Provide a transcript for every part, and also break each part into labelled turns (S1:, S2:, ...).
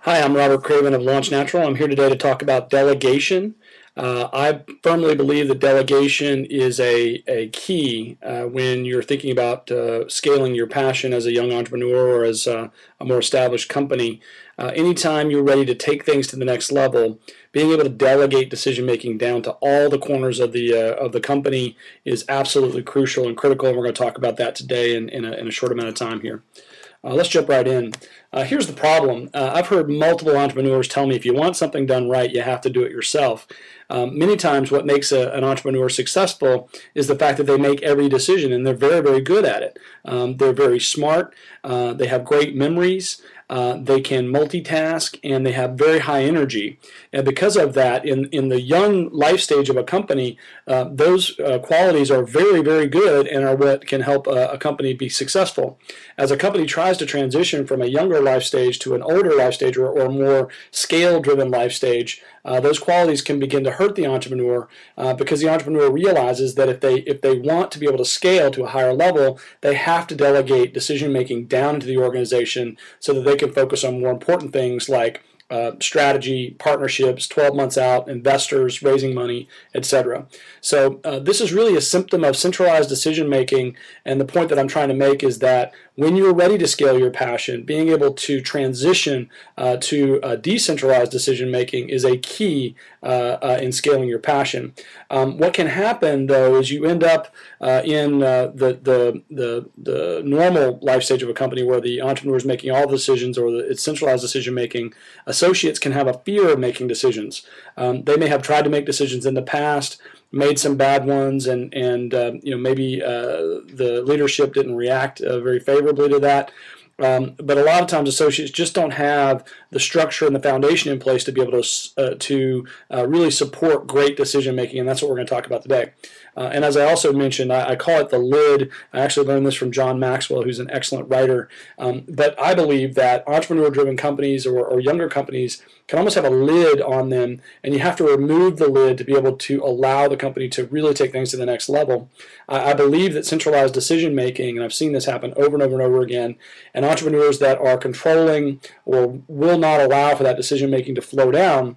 S1: Hi, I'm Robert Craven of Launch Natural. I'm here today to talk about delegation. I firmly believe that delegation is a key when you're thinking about scaling your passion as a young entrepreneur or as a more established company. Anytime you're ready to take things to the next level, being able to delegate decision making down to all the corners of the company is absolutely crucial and critical, and we're going to talk about that today in a short amount of time here. Let's jump right in. Here's the problem. I've heard multiple entrepreneurs tell me if you want something done right, you have to do it yourself. Many times what makes an entrepreneur successful is the fact that they make every decision, and they're very, very good at it. They're very smart. They have great memories. They can multitask, and they have very high energy. And because of that, in the young life stage of a company, those qualities are very, very good and are what can help a company be successful. As a company tries to transition from a younger life stage to an older life stage or more scale-driven life stage, those qualities can begin to hurt the entrepreneur because the entrepreneur realizes that if they want to be able to scale to a higher level, they have to delegate decision-making down into the organization so that they can focus on more important things like strategy, partnerships, 12 months out, investors, raising money, etc. So this is really a symptom of centralized decision making, and the point that I'm trying to make is that when you're ready to scale your passion, being able to transition to decentralized decision making is a key in scaling your passion. What can happen though is you end up in the normal life stage of a company where the entrepreneur is making all the decisions or it's centralized decision making. Associates can have a fear of making decisions. They may have tried to make decisions in the past, made some bad ones, and maybe the leadership didn't react very favorably to that. But a lot of times associates just don't have the structure and the foundation in place to be able to really support great decision making, and that's what we're going to talk about today. And as I also mentioned, I call it the lid. I actually learned this from John Maxwell, who's an excellent writer. But I believe that entrepreneur-driven companies or younger companies can almost have a lid on them, and you have to remove the lid to be able to allow the company to really take things to the next level. I believe that centralized decision making, and I've seen this happen over and over and over again, and entrepreneurs that are controlling or will not allow for that decision making to flow down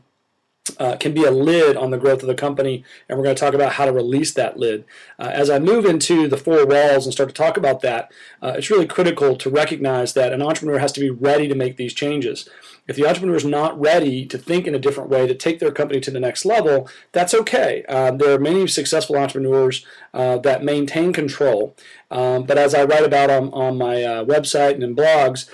S1: can be a lid on the growth of the company, and we're going to talk about how to release that lid. As I move into the four walls and start to talk about that, it's really critical to recognize that an entrepreneur has to be ready to make these changes. If the entrepreneur is not ready to think in a different way, to take their company to the next level, that's okay. There are many successful entrepreneurs that maintain control. But as I write about on my website and in blogs,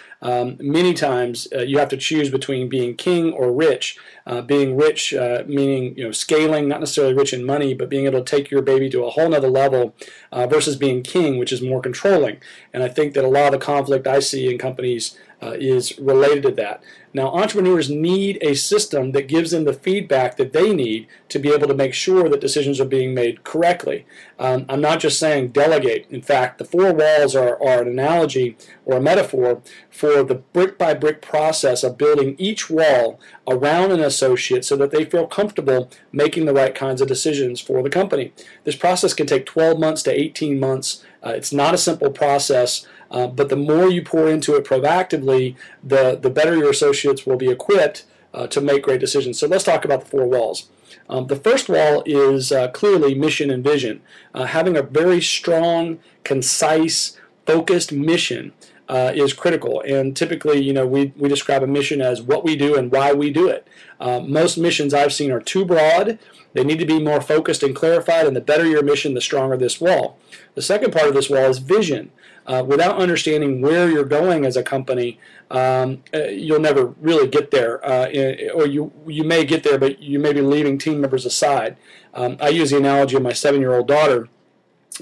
S1: many times you have to choose between being king or rich. Being rich meaning scaling, not necessarily rich in money, but being able to take your baby to a whole nother level versus being king, which is more controlling. And I think that a lot of the conflict I see in companies is related to that. Now, entrepreneurs need a system that gives them the feedback that they need to be able to make sure that decisions are being made correctly. I'm not just saying delegate. In fact, the four walls are an analogy or a metaphor for the brick-by-brick process of building each wall around an associate so that they feel comfortable making the right kinds of decisions for the company. This process can take 12 months to 18 months. It's not a simple process. But the more you pour into it proactively, the better your associates will be equipped to make great decisions. So let's talk about the four walls. The first wall is clearly mission and vision. Having a very strong, concise, focused mission is critical. And typically, we describe a mission as what we do and why we do it. Most missions I've seen are too broad. They need to be more focused and clarified, and the better your mission, the stronger this wall. The second part of this wall is vision. Without understanding where you're going as a company, you'll never really get there, or you may get there, but you may be leaving team members aside. I use the analogy of my 7-year-old daughter.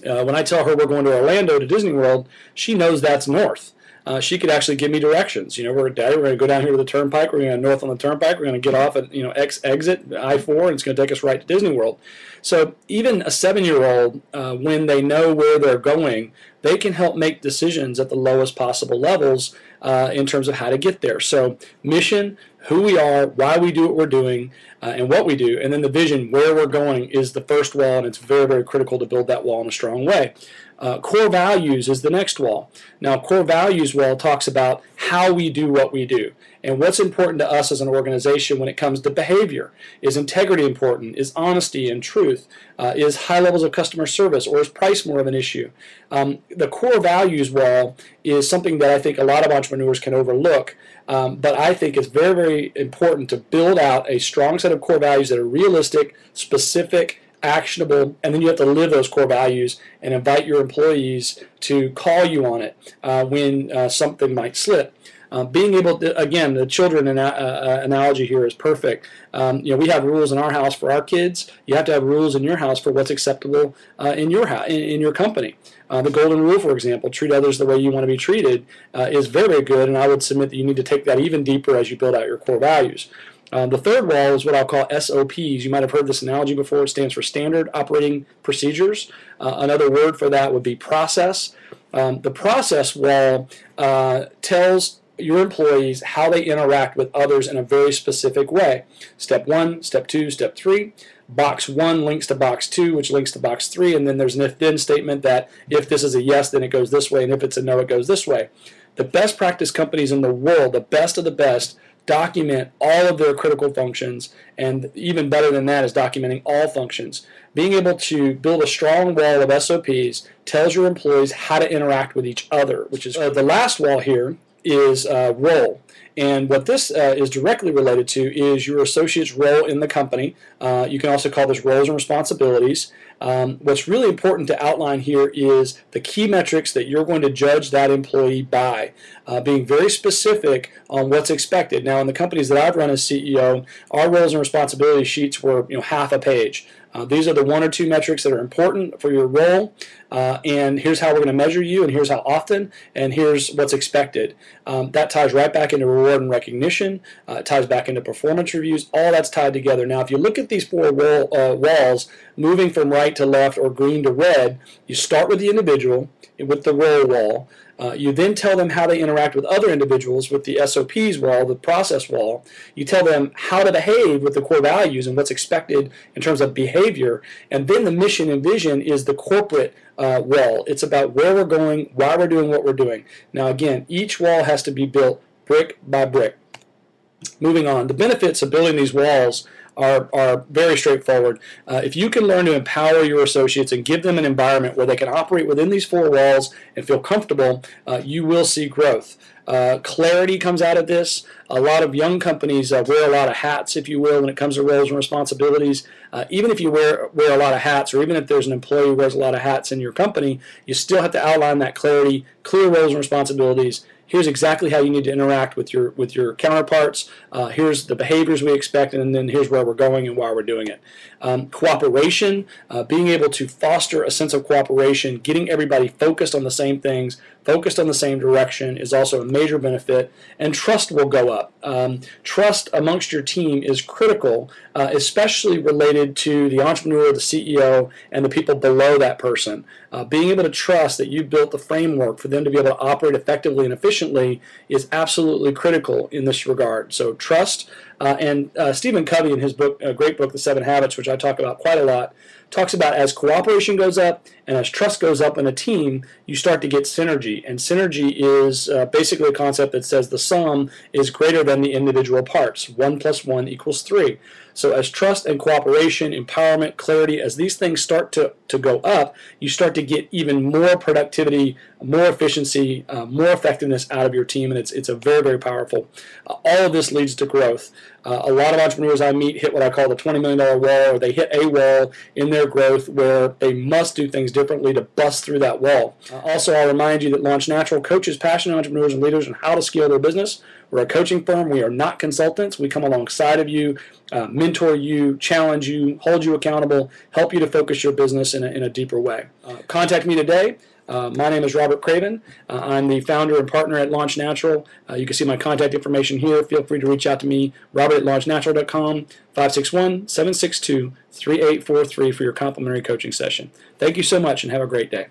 S1: When I tell her we're going to Orlando to Disney World, she knows that's north. She could actually give me directions. We're going to go down here to the turnpike. We're going to go north on the turnpike. We're going to get off at X exit, I-4, and it's going to take us right to Disney World. So even a 7-year-old, when they know where they're going, they can help make decisions at the lowest possible levels in terms of how to get there. So mission, who we are, why we do what we're doing, and what we do, and then the vision, where we're going, is the first wall, and it's very, very critical to build that wall in a strong way. Core values is the next wall. Now, core values wall talks about how we do what we do and what's important to us as an organization when it comes to behavior. Is integrity important? Is honesty and truth? Is high levels of customer service, or is price more of an issue? The core values wall is something that I think a lot of entrepreneurs can overlook, but I think it's very, very important to build out a strong set of core values that are realistic, specific, actionable, and then you have to live those core values and invite your employees to call you on it when something might slip. Being able to, again, the children analogy here is perfect. We have rules in our house for our kids. You have to have rules in your house for what's acceptable in your house, in your company. The golden rule, for example, treat others the way you want to be treated, is very, very good, and I would submit that you need to take that even deeper as you build out your core values. The third wall is what I'll call SOPs. You might have heard this analogy before. It stands for Standard Operating Procedures. Another word for that would be process. The process wall tells your employees how they interact with others in a very specific way. Step 1, Step 2, Step 3. Box 1 links to Box 2, which links to Box 3, and then there's an if-then statement that if this is a yes, then it goes this way, and if it's a no, it goes this way. The best practice companies in the world, the best of the best, document all of their critical functions, and even better than that is documenting all functions. Being able to build a strong wall of SOPs tells your employees how to interact with each other, which is the last wall here is role. And what this is directly related to is your associate's role in the company. You can also call this roles and responsibilities. What's really important to outline here is the key metrics that you're going to judge that employee by, being very specific on what's expected. Now, in the companies that I've run as CEO, our roles and responsibility sheets were half a page. These are the 1 or 2 metrics that are important for your role, and here's how we're going to measure you, and here's how often, and here's what's expected. That ties right back into reward and recognition. It ties back into performance reviews. All that's tied together. Now, if you look at these 4 walls, moving from right to left or green to red, you start with the individual with the role wall. You then tell them how they interact with other individuals with the SOPs wall, the process wall. You tell them how to behave with the core values and what's expected in terms of behavior. And then the mission and vision is the corporate wall. It's about where we're going, why we're doing what we're doing. Now again, each wall has to be built brick by brick. Moving on, the benefits of building these walls are very straightforward. If you can learn to empower your associates and give them an environment where they can operate within these 4 walls and feel comfortable, you will see growth. Clarity comes out of this. A lot of young companies wear a lot of hats, if you will, when it comes to roles and responsibilities. Even if you wear a lot of hats, or even if there's an employee who wears a lot of hats in your company, you still have to outline that clarity, clear roles and responsibilities. Here's exactly how you need to interact with your counterparts. Here's the behaviors we expect, and then here's where we're going and why we're doing it. Cooperation, being able to foster a sense of cooperation, getting everybody focused on the same things, focused on the same direction is also a major benefit, and trust will go up. Trust amongst your team is critical, especially related to the entrepreneur, the CEO, and the people below that person. Being able to trust that you've built the framework for them to be able to operate effectively and efficiently is absolutely critical in this regard. So trust, and Stephen Covey in his book, a great book, The 7 Habits, which I talk about quite a lot, talks about as cooperation goes up and as trust goes up in a team, you start to get synergy. And synergy is basically a concept that says the sum is greater than the individual parts. 1 + 1 = 3. So as trust and cooperation, empowerment, clarity, as these things start to go up, you start to get even more productivity, more efficiency, more effectiveness out of your team, and it's a very, very powerful. All of this leads to growth. A lot of entrepreneurs I meet hit what I call the $20 million wall, or they hit a wall in their growth where they must do things differently to bust through that wall. Also, I'll remind you that Launch Natural coaches passionate entrepreneurs and leaders on how to scale their business. We're a coaching firm. We are not consultants. We come alongside of you, mentor you, challenge you, hold you accountable, help you to focus your business in a deeper way. Contact me today. My name is Robert Craven. I'm the founder and partner at Launch Natural. You can see my contact information here. Feel free to reach out to me, robert@launchnatural.com, 561-762-3843 for your complimentary coaching session. Thank you so much and have a great day.